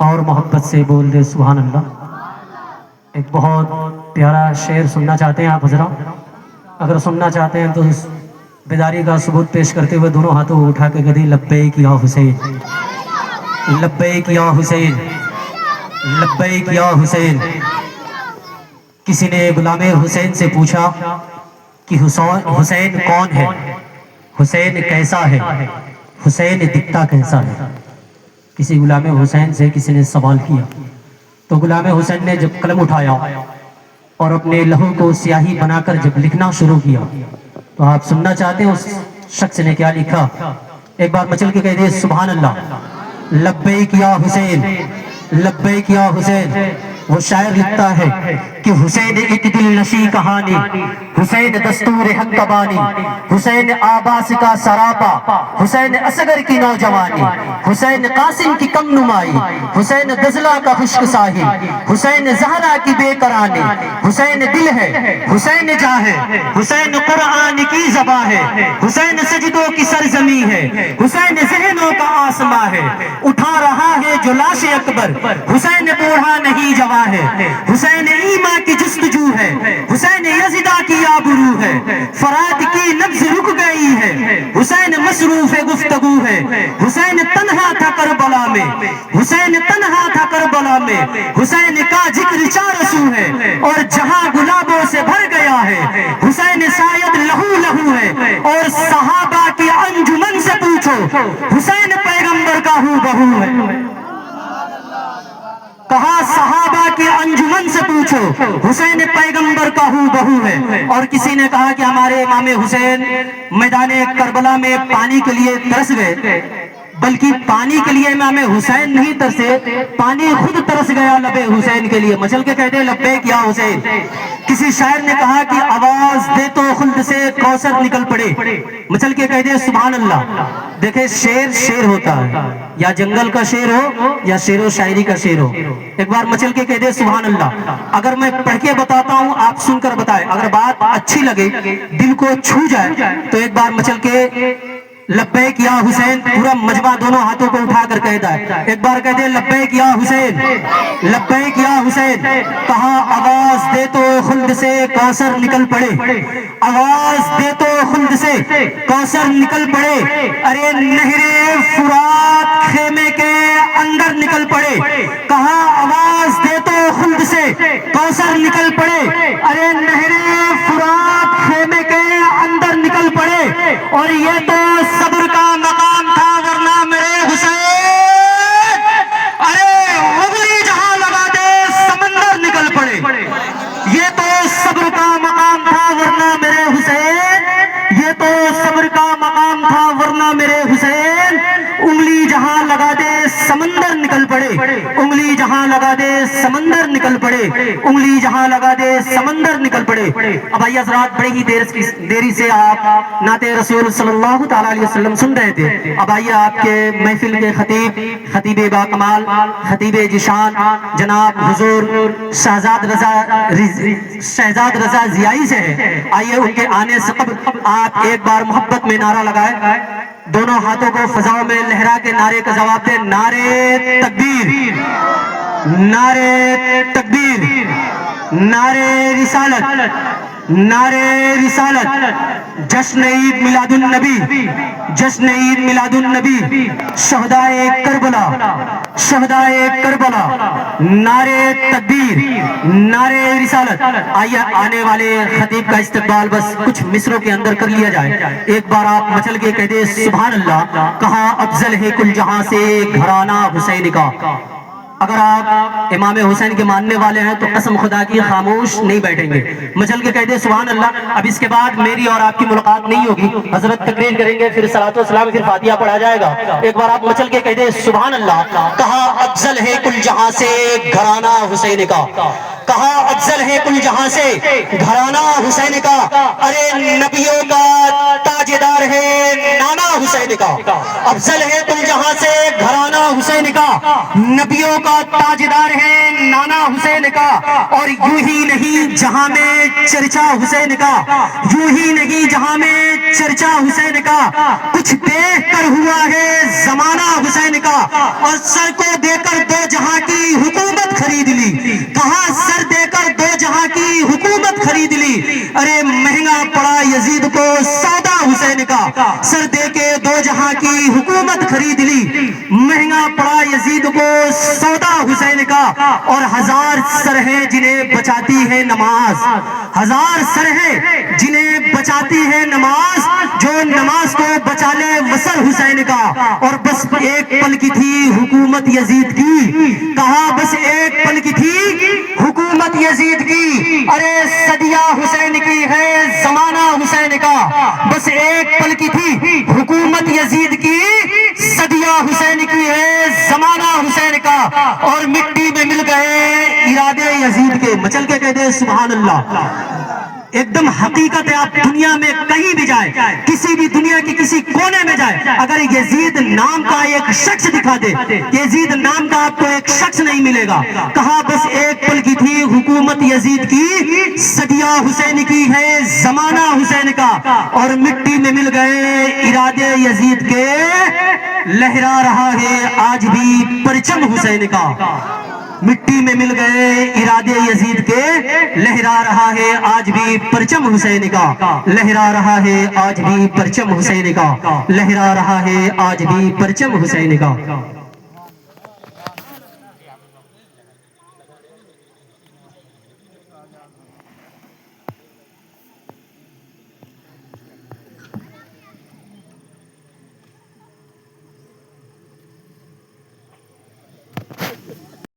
اور محبت سے بول دے سبحان اللہ۔ ایک بہت پیارا شعر سننا چاہتے ہیں آپ حضرات؟ اگر سننا چاہتے ہیں تو بیداری کا ثبوت پیش کرتے ہوئے دونوں ہاتھوں کو اٹھا کے کہتے ہیں لبیک یا حسین، لبیک یا حسین، لبیک یا حسین۔ کسی نے غلام حسین سے پوچھا کہ حسین کون ہے، حسین کیسا ہے، حسین دکھتا کیسا ہے؟ کسی غلام حسین سے کسی نے سوال کیا تو غلام حسین نے جب قلم اٹھایا اور اپنے لہو کو سیاہی بنا کر جب لکھنا شروع کیا تو آپ سننا چاہتے ہیں اس شخص نے کیا لکھا؟ ایک بار مچل کے کہہ دے سبحان اللہ۔ لبیک یا حسین، لبیک یا حسین۔ وہ شاعر لکھتا ہے کہ حسین ایک دل نشی کہانی، حسین دستور حق کا بانی، حسین آباس کا سراپا، حسین اصغر کی نوجوانی، حسین قاسم کی کم نمائی، حسین دزلہ کا خشک ساحل، حسین زہرا کی بے قرانی، حسین دل ہے، حسین جاں ہے، حسین قرآن کی زباں ہے، حسین سجدوں کی سرزمی ہے، حسین ذہنوں کا آسماں ہے، اٹھا رہا ہے جو لاش اکبر، حسین بوڑھا نہیں جوان ہے، حسین ایمان کی جستجو ہے، حسین یزدہ کی آبرو ہے، فرات کی نبض رک گئی ہے، حسین مصروف گفتگو ہے، حسین تنہا تھا کربلا میں، حسین تنہا تھا کربلا میں، حسین کا ذکر چارسو ہے اور جہاں گلابوں سے بھر گیا ہے، حسین شاید لہو لہو ہے اور صحابہ کی انجمن سے پوچھو حسین پیغمبر کا ہو بہو ہے۔ کہا صحابہ کی انجمن سے پوچھو حسین پیغمبر کا ہو بہو ہے۔ اور کسی نے کہا کہ ہمارے امام حسین میدان کربلا میں پانی کے لیے ترس گئے، بلکہ پانی کے لیے امام حسین نہیں ترسے، پانی خود ترس گیا لبے حسین کے لیے۔ مچل کے کہتے لبیک یا حسین۔ کسی شاعر نے کہا کہ آواز دے تو خلد سے کوثر نکل پڑے، مچل کے کہتے سبحان اللہ۔ دیکھیں شعر شعر ہوتا ہے، یا جنگل کا شعر ہو یا شعر و شاعری کا شعر ہو۔ ایک بار مچل کے کہہ دے سبحان اللہ۔ اگر میں پڑھ کے بتاتا ہوں آپ سن کر بتائیں، اگر بات اچھی لگے دل کو چھو جائے تو ایک بار مچل کے لبیک یا حسین پورا مجمع دونوں ہاتھوں کو اٹھا کر کہتا ہے۔ ایک بار کہہ دے لبیک یا حسین، لبیک یا حسین۔ کہا آواز دے تو خلد سے کوثر نکل پڑے، آواز دے تو خلد سے کوثر نکل پڑے، ارے نہر فرات خیمے کے اندر نکل پڑے۔ کہا آواز دے تو خلد سے کوثر نکل پڑے، ارے نہر فرات خیمے کے اندر نکل پڑے۔ اور یہ تو صبر کا مقام تھا ورنہ میرے حسین، ارے انگلی جہاں لگا دے سمندر نکل پڑے۔ یہ تو صبر کا مقام تھا ورنہ میرے حسین، یہ تو صبر کا مقام تھا ورنہ میرے حسین، انگلی جہاں لگا دے سمندر نکل پڑے، انگلی جہاں لگا دے سمندر نکل پڑے، انگلی جہاں لگا دے سمندر نکل پڑے۔ اب آئیے حضرات بڑے ہی دیری سے آپ نعت رسول صلی اللہ تعالیٰ علیہ وسلم سن رہے تھے۔ اب آئیے آپ کے محفل کے خطیب با کمال، خطیب جشان جناب حضور شہزاد رضا ضیائی سے ہے۔ آئیے ان کے آنے سے قبل آپ ایک بار محبت میں نعرہ لگائے، دونوں ہاتھوں کو فضاؤں میں لہرا کے نعرے کا جواب دے، نعرے تکبیر، نعرے تکبیر، نعرے رسالت، نعرے رسالت، جشن عید میلاد النبی، جشن عید میلاد النبی، شہدائے کربلا، شہدائے کربلا، نعرے تکبیر، نعرے رسالت۔ آئیے آنے والے خطیب کا استقبال بس کچھ مصروں کے اندر کر لیا جائے۔ ایک بار آپ مچل کے کہہ دے سبحان اللہ۔ کہا افضل ہے کل جہاں سے گھرانہ حسین کا۔ اگر آپ امام حسین کے ماننے والے ہیں تو قسم خدا کی خاموش نہیں بیٹھیں گے، مچل کے کہہ دے سبحان اللہ۔ اب اس کے بعد میری اور آپ کی ملاقات نہیں ہوگی، حضرت تقریر کریں گے، پھر صلاۃ و سلام، پھر فاتحہ پڑھا جائے گا۔ ایک بار آپ مچل کے کہہ دے سبحان اللہ۔ کہا افضل ہے کل جہاں سے گھرانہ حسین کا، کہا افضل ہے کل جہاں سے گھرانہ حسین کا، ارے نبیوں کا تاجدار ہے نانا حسین کا، افضل ہے کل جہاں سے گھرانہ حسین کا، نبیوں کا تاجدار ہے نانا حسین کا، اور یوں ہی نہیں جہاں میں چرچا حسین کا، یوں ہی نہیں جہاں میں چرچا حسین کا، کچھ دیکھ کر ہوا ہے زمانہ حسین کا، اور سر کو دے کر دو جہاں کی حکومت خرید لی، کہاں سر دے کر دو جہاں کی حکومت خرید لی، ارے مہنگا پڑا یزید کو سودا حسین کا، سر دے کے دو جہاں کی حکومت خرید لی، مہنگا پڑا یزید کو سودا حسین کا، اور ہزار سر ہے جنہیں بچاتی ہے نماز، ہزار سر ہے جنہیں بچاتی ہے نماز، جو نماز کو بچا لے وصل حسین کا، اور بس ایک پل کی تھی حکومت یزید کی، کہا بس ایک پل کی تھی حکومت یزید کی، ارے صدیہ حسین کی ہے زمانہ حسین کا، بس ایک پل کی تھی حکومت یزید کی، صدیہ حسین کی ہے زمانہ حسین کا، اور مٹی میں مل گئے ارادے یزید کے، مچل کے کہتے ہیں سبحان اللہ۔ ایک دم حقیقت ہے، آپ دنیا میں کہیں بھی جائیں، کسی بھی دنیا کی کسی کونے میں جائیں، اگر یزید نام کا ایک شخص دکھا دے، یزید نام کا آپ کو ایک شخص نہیں ملے گا، کہا بس ایک پل کی تھی حکومت یزید کی، صدیہ حسین کی ہے زمانہ حسین کا، اور مٹی میں مل گئے ارادے یزید کے، لہرا رہا ہے آج بھی پرچم حسین کا، مٹی میں مل گئے ارادے یزید کے، لہرا رہا ہے آج بھی پرچم حسین کا، لہرا رہا ہے آج بھی پرچم حسین کا، لہرا رہا ہے آج بھی پرچم حسین کا۔